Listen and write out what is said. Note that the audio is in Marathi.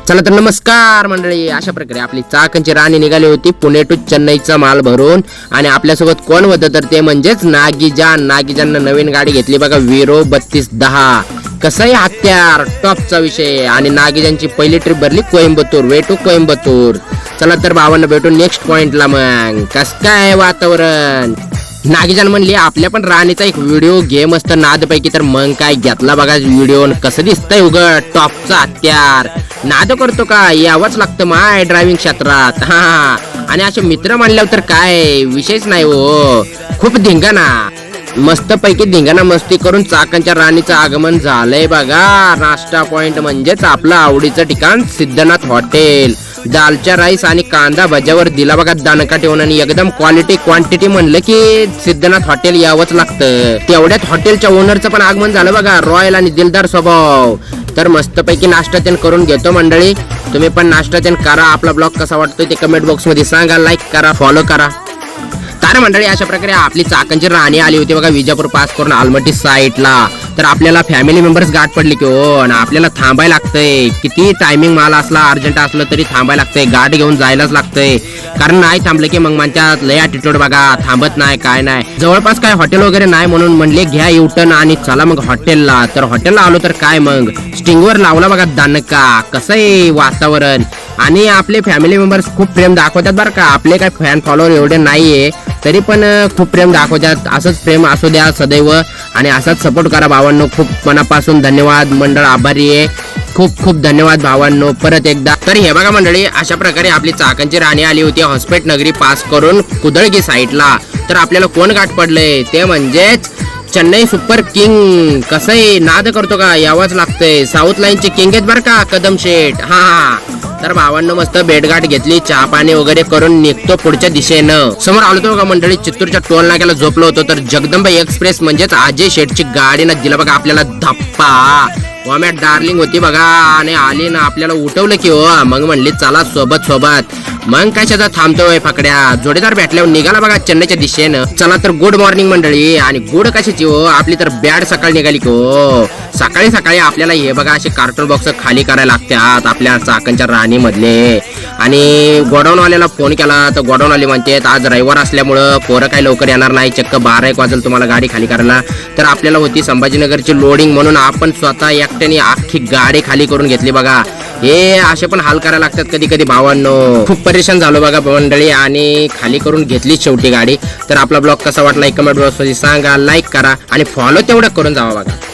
चला तर नमस्कार मंडळी, अशा प्रकारे आपली चाकणची राणी निघाली होती पुणे टू चेन्नईचा माल भरून. आणि आपल्यासोबत कोण होतं तर ते म्हणजेच नागीजाननं नवीन गाडी घेतली बघा, विरो 3210. कसंही हत्यार टॉपचा विषय. आणि नागीजानची पहिली ट्रिप भरली कोइंबतूर, वे टू कोइंबतूर. चला तर भावांना भेटू नेक्स्ट पॉइंटला. मग कस काय वातावरण. नागीजान म्हणली आपल्या पण राणीचा एक व्हिडिओ घे मस्त नादपैकी. तर मग काय घेतला बघा व्हिडिओ. कसं दिसतंय उघड टॉपचा हत्यार. नाद करतो का, यावंच लागतं माय ड्रायव्हिंग क्षेत्रात. हा आणि असे मित्र म्हणल्यावर तर काय विषयच नाही हो. खूप धिंगाणा, मस्त पैकी धिंगाणा मस्ती करून चाकणच्या राणीचं आगमन झालंय बघा. नाश्ता पॉइंट म्हणजेच आपलं आवडीचं ठिकाण सिद्धनाथ हॉटेल. दालच्या राईस आणि कांदा भज्यावर दिला बघा दणका ठेवून. आणि एकदम क्वालिटी क्वांटिटी म्हणलं की सिद्धनाथ हॉटेल यावंच लागतं. तेवढ्यात हॉटेलच्या ओनरचं पण आगमन झालं बघा, रॉयल आणि दिलदार स्वभाव. तर मस्तपैकी नाश्ता त्यान करून घेतो मंडळी. तुम्ही पण नाश्ता त्यान करा. आपला ब्लॉग कसा वाटतोय ते कमेंट बॉक्स मध्ये सांगा, लाईक करा, फॉलो करा. तर मंडळी अशा प्रकारे आपली चाकणची राणी आली होती बघा विजापूर पास करून आलमटी साईडला. तर आपल्याला फॅमिली मेंबर्स गाठ पडली की हो. आणि आपल्याला थांबायला लागतंय. किती टायमिंग माल असला अर्जंट असलं तरी थांबायला लागतंय. गाठ घेऊन जायलाच लागतंय. कारण नाही थांबलं की मग म्हणतात लय ॲटिट्यूड बघा, थांबत नाही काय नाही. जवळपास काय हॉटेल वगैरे नाही म्हणून म्हणले घ्या युटर्न आणि चला मग हॉटेलला. तर हॉटेलला आलो तर काय मग स्टिंगवर लावला बघा दणका. कसं आहे वातावरण. आणि आपले फॅमिली मेंबर्स खूप प्रेम दाखवतात बरं का. आपले काय फॅन फॉलोअर एवढे नाहीये तरी पण खूप प्रेम दाखवतात. असंच प्रेम असू द्या सदैव. आणि असाच सपोर्ट करा भावांनो. खूप मनापासून धन्यवाद. मंडळ आभारी आहे. खूप खूप धन्यवाद भावांनो परत एकदा. तर हे बघा मंडळी अशा प्रकारे आपली चाकणची राणी आली होती हॉस्पिट नगरी पास करून कुदळगी साईडला. तर आपल्याला कोण गाठ पडलंय ते म्हणजेच चेन्नई सुपर किंग. कसंही नाद करतो का, यावंच लागतंय. साऊथ लाईनचे किंग आहेत बरं का कदम शेठ. हा तर भावांनो मस्त भेटगाठ घेतली, चहा पाणी वगैरे करून निघतो पुढच्या दिशेनं. समोर आलो होतो का मंडळी चित्तूरच्या टोल नाक्याला झोपलो होतो. तर जगदंबा एक्सप्रेस म्हणजेच अजय शेठची गाडीनं दिला बघा आपल्याला धप्पा. वॉमॅट डार्लिंग होती बघा आणि आली ना आपल्याला उठवलं की हो. मग म्हणली चला सोबत सोबत. मग कशाचा थांबतोय फकड्या. जोडीदार भेटल्यावर निघाला बघा चेन्नईच्या दिशेनं. चला तर गुड मॉर्निंग मंडळी. आणि गुड कशाची हो, आपली तर बॅड सकाळ निघाली की हो. सकाळी सकाळी आपल्याला हे बघा असे कार्टून बॉक्स खाली करायला लागतात आपल्या चाकणच्या राणी मधले. आणि गोडाऊनवाल्याला फोन केला तर गोडाऊनवाले म्हणते आज रविवार असल्यामुळं पोरं काही लवकर येणार नाही, चक्क 12-1 वाजेल तुम्हाला गाडी खाली करायला. तर आपल्याला होती संभाजीनगरची लोडिंग म्हणून आपण स्वतः एकट्याने अख्खी गाडी खाली करून घेतली बघा. हे असे पण हाल करायला लागतात कधी कधी भावांनो. खूप परेशान झालो बघा मंडळी आणि खाली करून घेतली शेवटी गाडी. तर आपला ब्लॉग कसा वाटला कमेंट बॉक्स मध्ये सांगा, लाईक करा आणि फॉलो तेवढं करून जावा बघा.